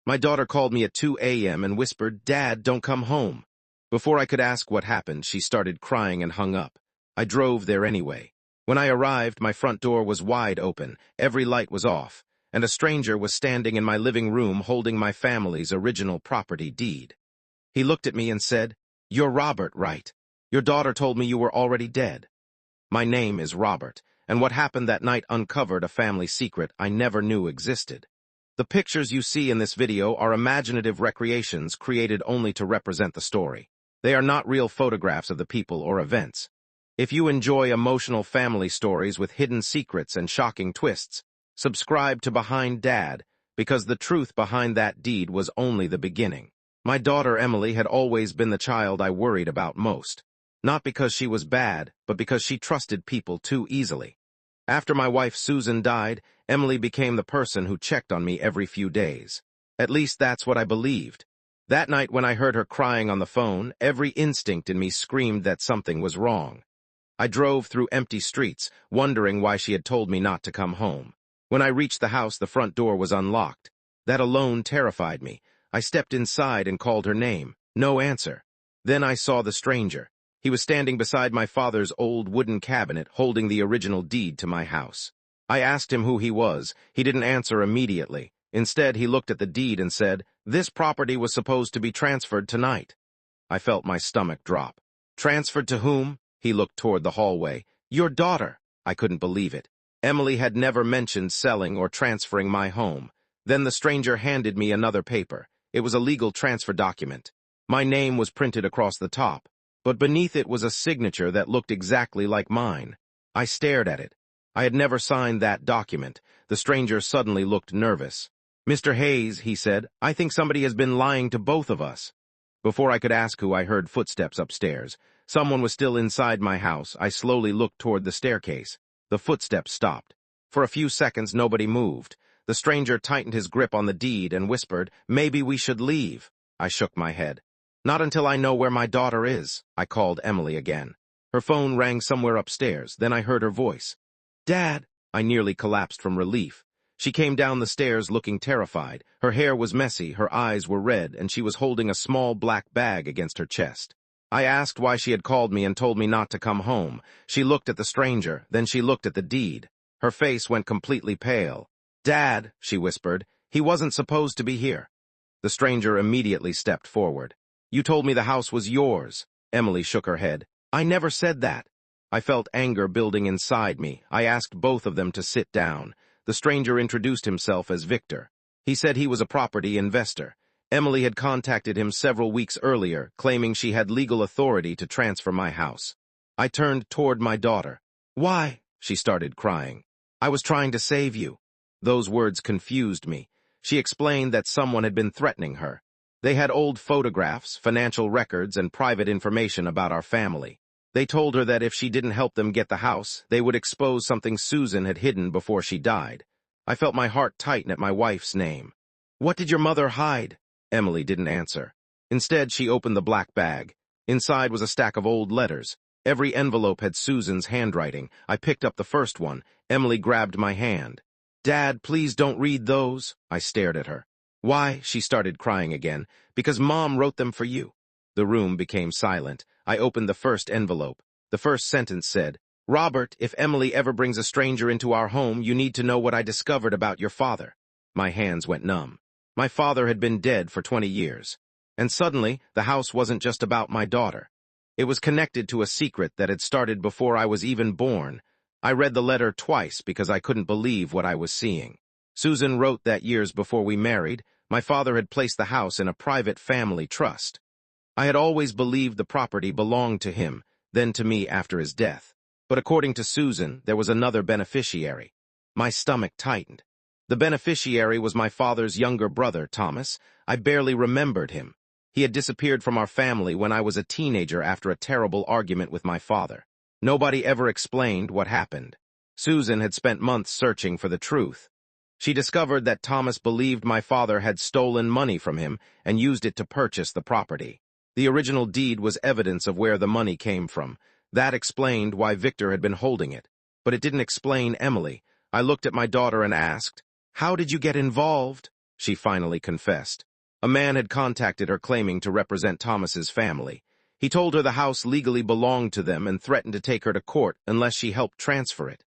My daughter called me at 2 a.m. and whispered, "Dad, don't come home." Before I could ask what happened, she started crying and hung up. I drove there anyway. When I arrived, my front door was wide open, every light was off, and a stranger was standing in my living room holding my family's original property deed. He looked at me and said, "You're Robert, right? Your daughter told me you were already dead." My name is Robert, and what happened that night uncovered a family secret I never knew existed. The pictures you see in this video are imaginative recreations created only to represent the story. They are not real photographs of the people or events. If you enjoy emotional family stories with hidden secrets and shocking twists, subscribe to Behind Dad, because the truth behind that deed was only the beginning. My daughter Emily had always been the child I worried about most. Not because she was bad, but because she trusted people too easily. After my wife Susan died, Emily became the person who checked on me every few days. At least that's what I believed. That night when I heard her crying on the phone, every instinct in me screamed that something was wrong. I drove through empty streets, wondering why she had told me not to come home. When I reached the house, the front door was unlocked. That alone terrified me. I stepped inside and called her name. No answer. Then I saw the stranger. He was standing beside my father's old wooden cabinet, holding the original deed to my house. I asked him who he was. He didn't answer immediately. Instead, he looked at the deed and said, "This property was supposed to be transferred tonight." I felt my stomach drop. "Transferred to whom?" He looked toward the hallway. "Your daughter." I couldn't believe it. Emily had never mentioned selling or transferring my home. Then the stranger handed me another paper. It was a legal transfer document. My name was printed across the top, but beneath it was a signature that looked exactly like mine. I stared at it. I had never signed that document. The stranger suddenly looked nervous. "Mr. Hayes," he said, "I think somebody has been lying to both of us." Before I could ask who, I heard footsteps upstairs. Someone was still inside my house. I slowly looked toward the staircase. The footsteps stopped. For a few seconds, nobody moved. The stranger tightened his grip on the deed and whispered, "Maybe we should leave." I shook my head. "Not until I know where my daughter is." I called Emily again. Her phone rang somewhere upstairs. Then I heard her voice. "Dad!" I nearly collapsed from relief. She came down the stairs looking terrified. Her hair was messy, her eyes were red, and she was holding a small black bag against her chest. I asked why she had called me and told me not to come home. She looked at the stranger, then she looked at the deed. Her face went completely pale. "Dad," she whispered, "he wasn't supposed to be here." The stranger immediately stepped forward. "You told me the house was yours." Emily shook her head. "I never said that." I felt anger building inside me. I asked both of them to sit down. The stranger introduced himself as Victor. He said he was a property investor. Emily had contacted him several weeks earlier, claiming she had legal authority to transfer my house. I turned toward my daughter. "Why?" She started crying. "I was trying to save you." Those words confused me. She explained that someone had been threatening her. They had old photographs, financial records, and private information about our family. They told her that if she didn't help them get the house, they would expose something Susan had hidden before she died. I felt my heart tighten at my wife's name. "What did your mother hide?" Emily didn't answer. Instead, she opened the black bag. Inside was a stack of old letters. Every envelope had Susan's handwriting. I picked up the first one. Emily grabbed my hand. "Dad, please don't read those." I stared at her. "Why?" She started crying again. "Because Mom wrote them for you." The room became silent. I opened the first envelope. The first sentence said, "Robert, if Emily ever brings a stranger into our home, you need to know what I discovered about your father." My hands went numb. My father had been dead for 20 years. And suddenly, the house wasn't just about my daughter. It was connected to a secret that had started before I was even born. I read the letter twice because I couldn't believe what I was seeing. Susan wrote that years before we married, my father had placed the house in a private family trust. I had always believed the property belonged to him, then to me after his death. But according to Susan, there was another beneficiary. My stomach tightened. The beneficiary was my father's younger brother, Thomas. I barely remembered him. He had disappeared from our family when I was a teenager after a terrible argument with my father. Nobody ever explained what happened. Susan had spent months searching for the truth. She discovered that Thomas believed my father had stolen money from him and used it to purchase the property. The original deed was evidence of where the money came from. That explained why Victor had been holding it. But it didn't explain Emily. I looked at my daughter and asked, "How did you get involved?" she finally confessed. A man had contacted her claiming to represent Thomas's family. He told her the house legally belonged to them and threatened to take her to court unless she helped transfer it.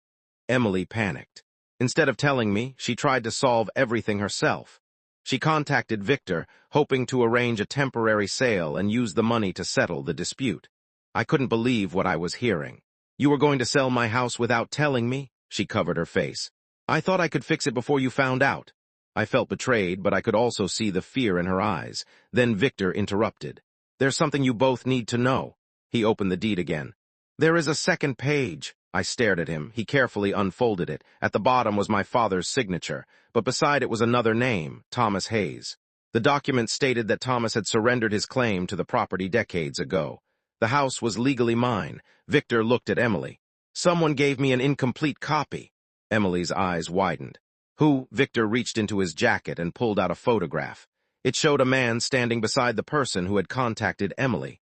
Emily panicked. Instead of telling me, she tried to solve everything herself. She contacted Victor, hoping to arrange a temporary sale and use the money to settle the dispute. I couldn't believe what I was hearing. "You were going to sell my house without telling me?" She covered her face. "I thought I could fix it before you found out." I felt betrayed, but I could also see the fear in her eyes. Then Victor interrupted. "There's something you both need to know." He opened the deed again. "There is a second page." I stared at him. He carefully unfolded it. At the bottom was my father's signature, but beside it was another name, Thomas Hayes. The document stated that Thomas had surrendered his claim to the property decades ago. The house was legally mine. Victor looked at Emily. "Someone gave me an incomplete copy." Emily's eyes widened. "Who?" Victor reached into his jacket and pulled out a photograph. It showed a man standing beside the person who had contacted Emily.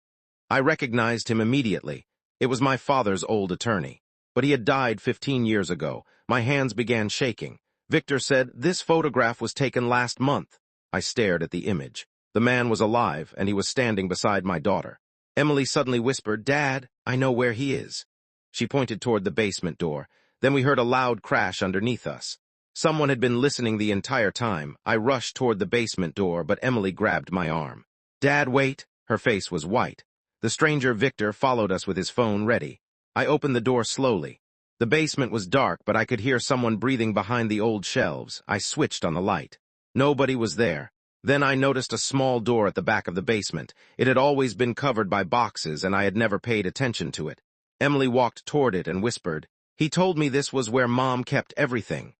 I recognized him immediately. It was my father's old attorney. But he had died 15 years ago. My hands began shaking. Victor said, "This photograph was taken last month." I stared at the image. The man was alive, and he was standing beside my daughter. Emily suddenly whispered, "Dad, I know where he is." She pointed toward the basement door. Then we heard a loud crash underneath us. Someone had been listening the entire time. I rushed toward the basement door, but Emily grabbed my arm. "Dad, wait." Her face was white. The stranger Victor followed us with his phone ready. I opened the door slowly. The basement was dark, but I could hear someone breathing behind the old shelves. I switched on the light. Nobody was there. Then I noticed a small door at the back of the basement. It had always been covered by boxes, and I had never paid attention to it. Emily walked toward it and whispered, "He told me this was where Mom kept everything."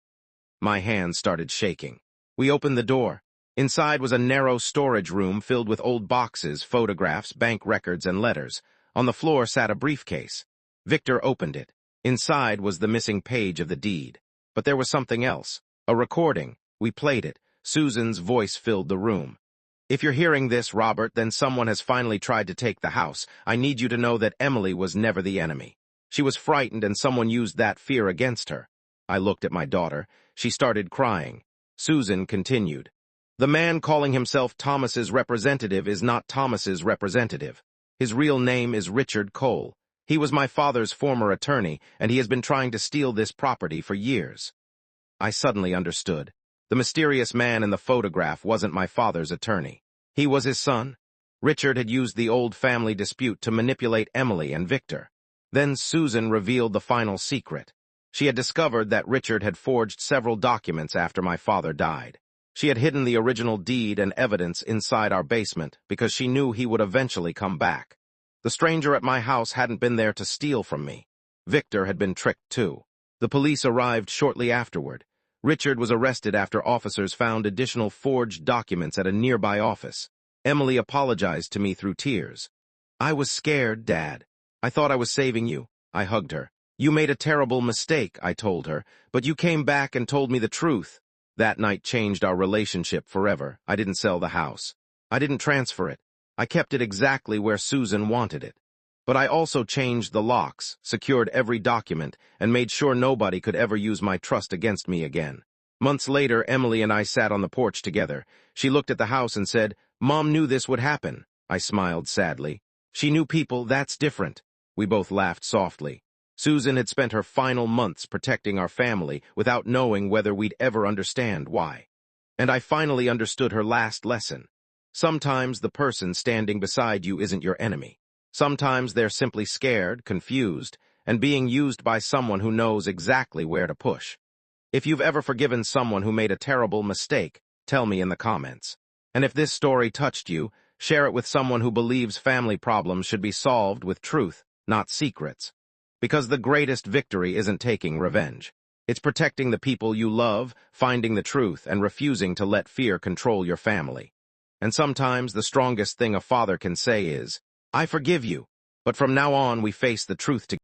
My hands started shaking. We opened the door. Inside was a narrow storage room filled with old boxes, photographs, bank records, and letters. On the floor sat a briefcase. Victor opened it. Inside was the missing page of the deed. But there was something else. A recording. We played it. Susan's voice filled the room. "If you're hearing this, Robert, then someone has finally tried to take the house. I need you to know that Emily was never the enemy. She was frightened, and someone used that fear against her." I looked at my daughter. She started crying. Susan continued. "The man calling himself Thomas's representative is not Thomas's representative. His real name is Richard Cole. He was my father's former attorney, and he has been trying to steal this property for years." I suddenly understood. The mysterious man in the photograph wasn't my father's attorney. He was his son. Richard had used the old family dispute to manipulate Emily and Victor. Then Susan revealed the final secret. She had discovered that Richard had forged several documents after my father died. She had hidden the original deed and evidence inside our basement because she knew he would eventually come back. The stranger at my house hadn't been there to steal from me. Victor had been tricked too. The police arrived shortly afterward. Richard was arrested after officers found additional forged documents at a nearby office. Emily apologized to me through tears. "I was scared, Dad. I thought I was saving you." I hugged her. "You made a terrible mistake," I told her, "but you came back and told me the truth." That night changed our relationship forever. I didn't sell the house. I didn't transfer it. I kept it exactly where Susan wanted it. But I also changed the locks, secured every document, and made sure nobody could ever use my trust against me again. Months later, Emily and I sat on the porch together. She looked at the house and said, "Mom knew this would happen." I smiled sadly. "She knew people, that's different." We both laughed softly. Susan had spent her final months protecting our family without knowing whether we'd ever understand why. And I finally understood her last lesson. Sometimes the person standing beside you isn't your enemy. Sometimes they're simply scared, confused, and being used by someone who knows exactly where to push. If you've ever forgiven someone who made a terrible mistake, tell me in the comments. And if this story touched you, share it with someone who believes family problems should be solved with truth, not secrets. Because the greatest victory isn't taking revenge. It's protecting the people you love, finding the truth, and refusing to let fear control your family. And sometimes the strongest thing a father can say is, "I forgive you," but from now on we face the truth together.